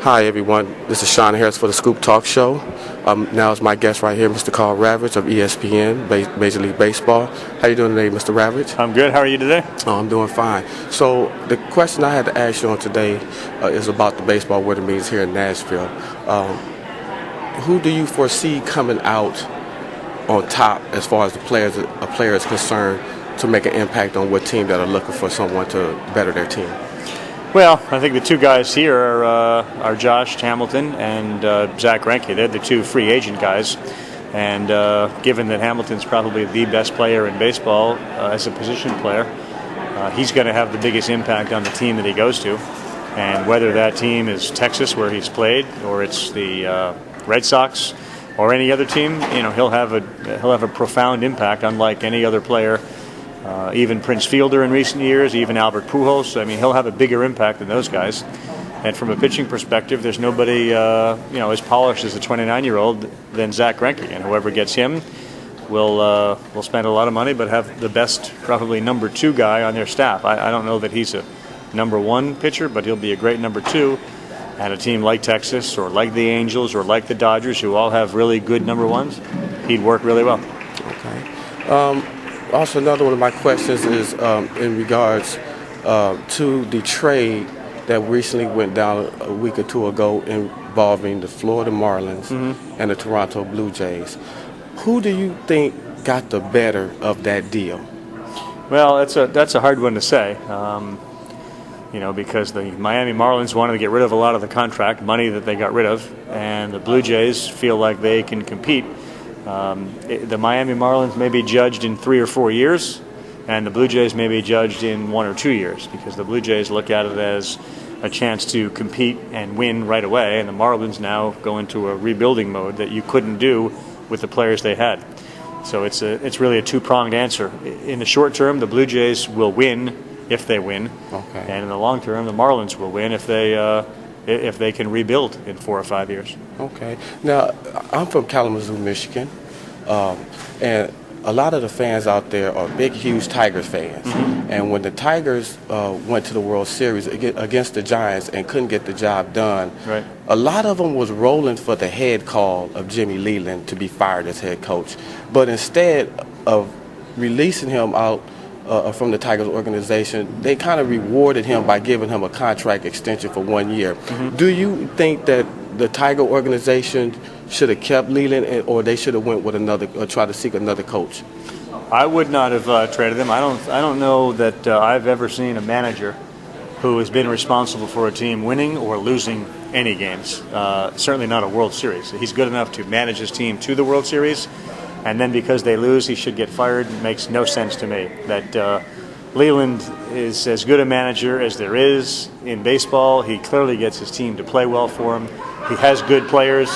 Hi, everyone. This is Sean Harris for the Scoop Talk Show. Now is my guest right here, Mr. Karl Ravech of ESPN, Major League Baseball. How you doing today, Mr. Ravech? I'm good. How are you today? Oh, I'm doing fine. So the question I had to ask you on today is about the baseball winter meetings here in Nashville. Who do you foresee coming out on top as far as a player is concerned to make an impact on what team that are looking for someone to better their team? Well, I think the two guys here are Josh Hamilton and Zack Craig. They're the two free agent guys. And given that Hamilton's probably the best player in baseball as a position player, he's going to have the biggest impact on the team that he goes to. And whether that team is Texas, where he's played, or it's the Red Sox, or any other team, he'll have a profound impact, unlike any other player. Even Prince Fielder in recent years, even Albert Pujols. I mean, he'll have a bigger impact than those guys. And from a pitching perspective, there's nobody, as polished as a 29-year-old than Zack Craig. And whoever gets him will spend a lot of money, but have the best, probably number 2 guy on their staff. I don't know that he's a number 1 pitcher, but he'll be a great number 2. And a team like Texas, or like the Angels, or like the Dodgers, who all have really good number 1s, he'd work really well. Okay. Also, another one of my questions is in regards to the trade that recently went down a week or two ago involving the Florida Marlins and the Toronto Blue Jays. Who do you think got the better of that deal? Well, that's a hard one to say, because the Miami Marlins wanted to get rid of a lot of the contract money that they got rid of, and the Blue Jays feel like they can compete. The Miami Marlins may be judged in 3 or 4 years, and the Blue Jays may be judged in 1 or 2 years, because the Blue Jays look at it as a chance to compete and win right away, and the Marlins now go into a rebuilding mode that you couldn't do with the players they had. So it's really a two-pronged answer. In the short term, the Blue Jays will win if they win, okay. And in the long term, the Marlins will win if they can rebuild in 4 or 5 years. Okay. Now, I'm from Kalamazoo, Michigan, and a lot of the fans out there are big, huge Tigers fans. And when the Tigers went to the World Series against the Giants and couldn't get the job done, right, a lot of them was rolling for the head call of Jimmy Leyland to be fired as head coach. But instead of releasing him out from the Tigers organization, they kind of rewarded him by giving him a contract extension for 1 year. Do you think that the Tiger organization should have kept Leyland, or they should have went with another, or tried to seek another coach? I would not have traded him. I don't know that I've ever seen a manager who has been responsible for a team winning or losing any games. Certainly not a World Series. He's good enough to manage his team to the World Series, and then because they lose, he should get fired. It makes no sense to me. That Leyland is as good a manager as there is in baseball. He clearly gets his team to play well for him. He has good players,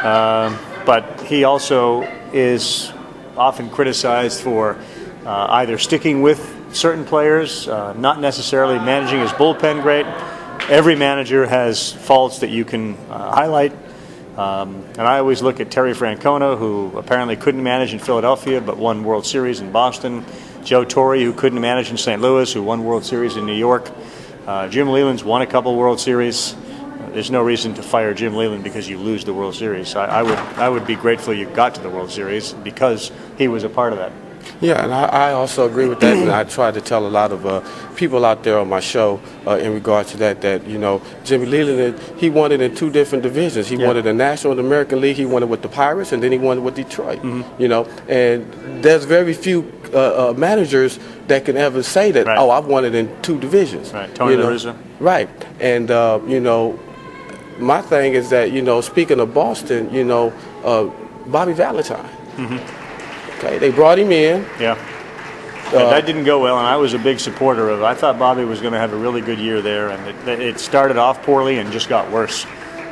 but he also is often criticized for either sticking with certain players, not necessarily managing his bullpen great. Every manager has faults that you can highlight. And I always look at Terry Francona, who apparently couldn't manage in Philadelphia but won World Series in Boston. Joe Torre, who couldn't manage in St. Louis, who won World Series in New York. Jim Leyland's won a couple World Series. There's no reason to fire Jim Leyland because you lose the World Series. I would be grateful you got to the World Series because he was a part of that. Yeah, and I also agree with that, and I try to tell a lot of people out there on my show in regard to that Jimmy Leyland, he won it in 2 different divisions. He won it in the National and American League. He won it with the Pirates, and then he won it with Detroit. And there's very few managers that can ever say that, right, I've won it in 2 divisions. Right, Tony La Russa. Right, and, my thing is that, speaking of Boston, Bobby Valentine. Okay, they brought him in. Yeah. That didn't go well, and I was a big supporter of it. I thought Bobby was going to have a really good year there, and it started off poorly and just got worse.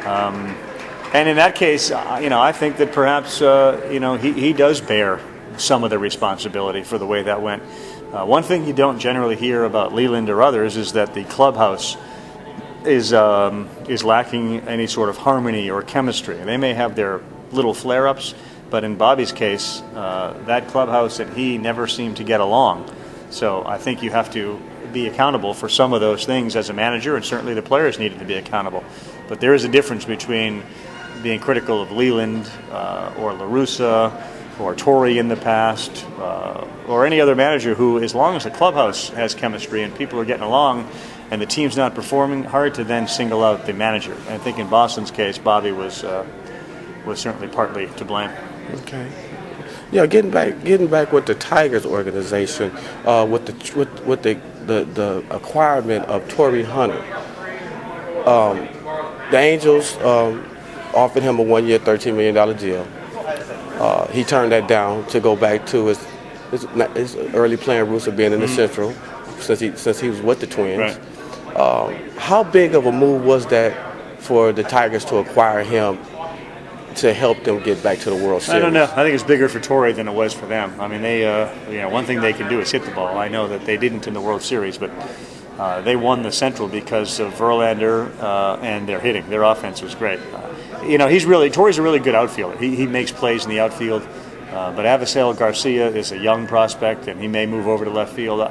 And in that case, I think that perhaps, he does bear some of the responsibility for the way that went. One thing you don't generally hear about Leyland or others is that the clubhouse is lacking any sort of harmony or chemistry. They may have their little flare-ups, but in Bobby's case, that clubhouse and he never seemed to get along. So I think you have to be accountable for some of those things as a manager, and certainly the players needed to be accountable. But there is a difference between being critical of Leyland or La Russa or Torrey in the past or any other manager who, as long as the clubhouse has chemistry and people are getting along and the team's not performing, hard to then single out the manager. And I think in Boston's case, Bobby was certainly partly to blame. Okay. Yeah, getting back with the Tigers organization, with the acquirement of Torrey Hunter. The Angels offered him a 1-year, $13 million deal. He turned that down to go back to his early playing roots of being in the Central, since he was with the Twins. Right. How big of a move was that for the Tigers to acquire him to help them get back to the World Series? I don't know. I think it's bigger for Torrey than it was for them. I mean, they, one thing they can do is hit the ball. I know that they didn't in the World Series, but they won the Central because of Verlander and their hitting. Their offense was great. Torrey's a really good outfielder. He makes plays in the outfield. But Avisail Garcia is a young prospect, and he may move over to left field.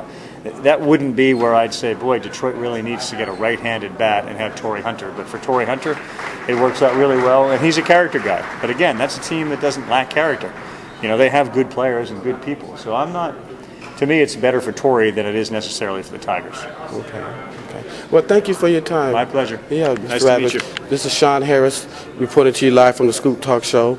That wouldn't be where I'd say, boy, Detroit really needs to get a right-handed bat and have Torrey Hunter. But for Torrey Hunter, it works out really well, and he's a character guy. But again, that's a team that doesn't lack character. They have good players and good people. So to me, it's better for Torrey than it is necessarily for the Tigers. Okay. Well, thank you for your time. My pleasure. Yeah, Nice to meet you. This is Sean Harris reporting to you live from the Scoop Talk Show.